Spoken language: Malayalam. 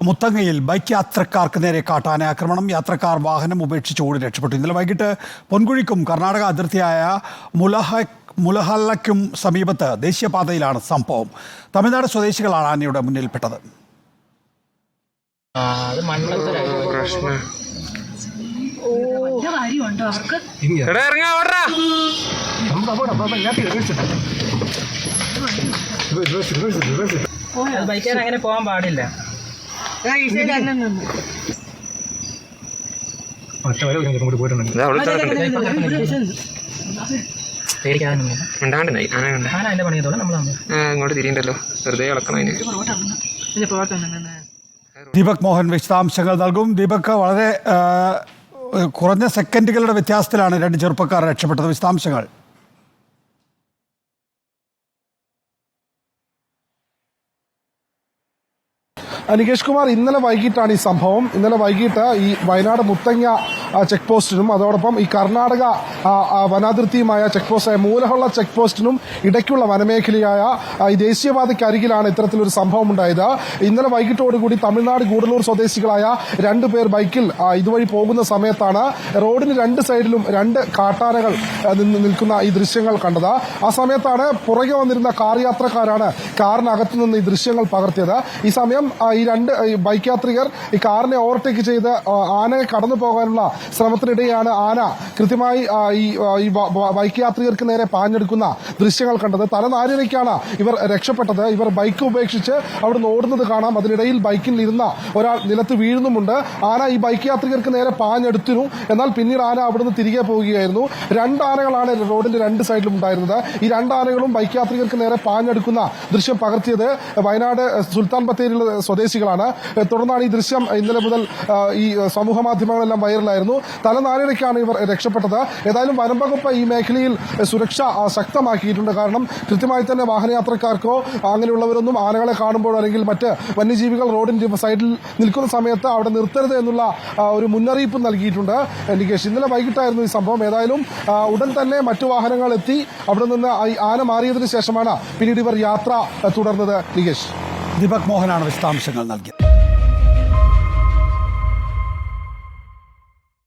മുത്തങ്ങയിൽ ബൈക്ക് യാത്രക്കാർക്ക് നേരെ കാട്ടാന ആക്രമണം. യാത്രക്കാർ വാഹനം ഉപേക്ഷിച്ച് ഓടി രക്ഷപ്പെട്ടു. ഇന്നലെ വൈകിട്ട് പൊൻകുഴിക്കും കർണാടക അതിർത്തിയായ മുലഹല്ലയ്ക്കും സമീപത്ത് ദേശീയപാതയിലാണ് സംഭവം. തമിഴ്നാട് സ്വദേശികളാണ് ആനയുടെ മുന്നിൽപ്പെട്ടത്. ബൈക്കേർ അങ്ങനെ പോകാൻ പാടില്ല. അങ്ങോട്ട് തിരിയണ്ടല്ലോ, വെറുതെ ഇളക്കണം. ദീപക് മോഹൻ വിശദാംശങ്ങൾ നൽകും. ദീപക്, വളരെ കുറഞ്ഞ സെക്കൻഡുകളുടെ വ്യത്യാസത്തിലാണ് രണ്ട് ചെറുപ്പക്കാർ രക്ഷപ്പെട്ടത്. വിശദാംശങ്ങൾ. നികേഷ് കുമാർ, ഇന്നലെ വൈകിട്ടാണ് ഈ സംഭവം. ഇന്നലെ വൈകിട്ട് ഈ വയനാട് മുത്തങ്ങ ചെക്ക് പോസ്റ്റിനും അതോടൊപ്പം ഈ കർണാടക വനാതിർത്തിയുമായ ചെക്ക് പോസ്റ്റായ മൂലഹള്ള ചെക്ക് പോസ്റ്റിനും ഇടയ്ക്കുള്ള വനമേഖലയായ ഈ ദേശീയപാതയ്ക്ക് അരികിലാണ് ഇത്തരത്തിലൊരു സംഭവം ഉണ്ടായത്. ഇന്നലെ വൈകിട്ടോടുകൂടി തമിഴ്നാട് ഗൂഡലൂർ സ്വദേശികളായ രണ്ടുപേർ ബൈക്കിൽ ഇതുവഴി പോകുന്ന സമയത്താണ് റോഡിന് രണ്ട് സൈഡിലും രണ്ട് കാട്ടാനകൾ നിൽക്കുന്ന ഈ ദൃശ്യങ്ങൾ കണ്ടത്. ആ സമയത്താണ് പുറകെ വന്നിരുന്ന കാർ യാത്രക്കാരാണ് കാറിനകത്തു നിന്ന് ഈ ദൃശ്യങ്ങൾ പകർത്തിയത്. ഈ സമയം ഈ രണ്ട് ബൈക്ക് യാത്രികർ ഈ കാറിനെ ഓവർടേക്ക് ചെയ്ത് ആനയെ കടന്നു പോകാനുള്ള ശ്രമത്തിനിടെയാണ് ആന കൃത്യമായി ഈ ബൈക്ക് യാത്രികർക്ക് നേരെ പാഞ്ഞെടുക്കുന്ന ദൃശ്യങ്ങൾ കണ്ടത്. തലനാരിഴയ്ക്കാണ് ഇവർ രക്ഷപ്പെട്ടത്. ഇവർ ബൈക്ക് ഉപേക്ഷിച്ച് അവിടുന്ന് ഓടുന്നത് കാണാം. അതിനിടയിൽ ബൈക്കിൽ ഇരുന്ന ഒരാൾ നിലത്ത് വീഴുന്നുമുണ്ട്. ആന ഈ ബൈക്ക് യാത്രികർക്ക് നേരെ പാഞ്ഞെടുത്തിരുന്നു. എന്നാൽ പിന്നീട് ആന അവിടുന്ന് തിരികെ പോവുകയായിരുന്നു. രണ്ട് ആനകളാണ് റോഡിന്റെ രണ്ട് സൈഡിലും ഉണ്ടായിരുന്നത്. ഈ രണ്ട് ആനകളും ബൈക്ക് യാത്രികർക്ക് നേരെ പാഞ്ഞെടുക്കുന്ന ദൃശ്യം പകർത്തിയത് വയനാട് സുൽത്താൻ ബത്തേരിയിലുള്ള സ്വദേശികളാണ്. തുടർന്നാണ് ഈ ദൃശ്യം ഇന്നലെ മുതൽ ഈ സമൂഹ മാധ്യമങ്ങളെല്ലാം വൈറലായിരുന്നു. തലനാരിഴയ്ക്കാണ് ഇവർ രക്ഷപ്പെട്ടത്. ഏതായാലും വനം വകുപ്പ് ഈ മേഖലയിൽ സുരക്ഷ ശക്തമാക്കിയിട്ടുണ്ട്. കാരണം കൃത്യമായി തന്നെ വാഹനയാത്രക്കാർക്കോ അങ്ങനെയുള്ളവരൊന്നും ആനകളെ കാണുമ്പോൾ അല്ലെങ്കിൽ മറ്റ് വന്യജീവികൾ റോഡിന്റെ സൈഡിൽ നിൽക്കുന്ന സമയത്ത് അവിടെ നിർത്തരുത് എന്നുള്ള ഒരു മുന്നറിയിപ്പ് നൽകിയിട്ടുണ്ട്. നികേഷ്, ഇന്നലെ വൈകിട്ടായിരുന്നു ഈ സംഭവം. ഏതായാലും ഉടൻ തന്നെ മറ്റു വാഹനങ്ങൾ എത്തി അവിടെ നിന്ന് ആന മാറിയതിനു ശേഷമാണ് പിന്നീട് ഇവർ യാത്ര തുടർന്നത്. നികേഷ്, ദീപക് മോഹനാണ് വിശദാംശങ്ങൾ നൽകിയത്.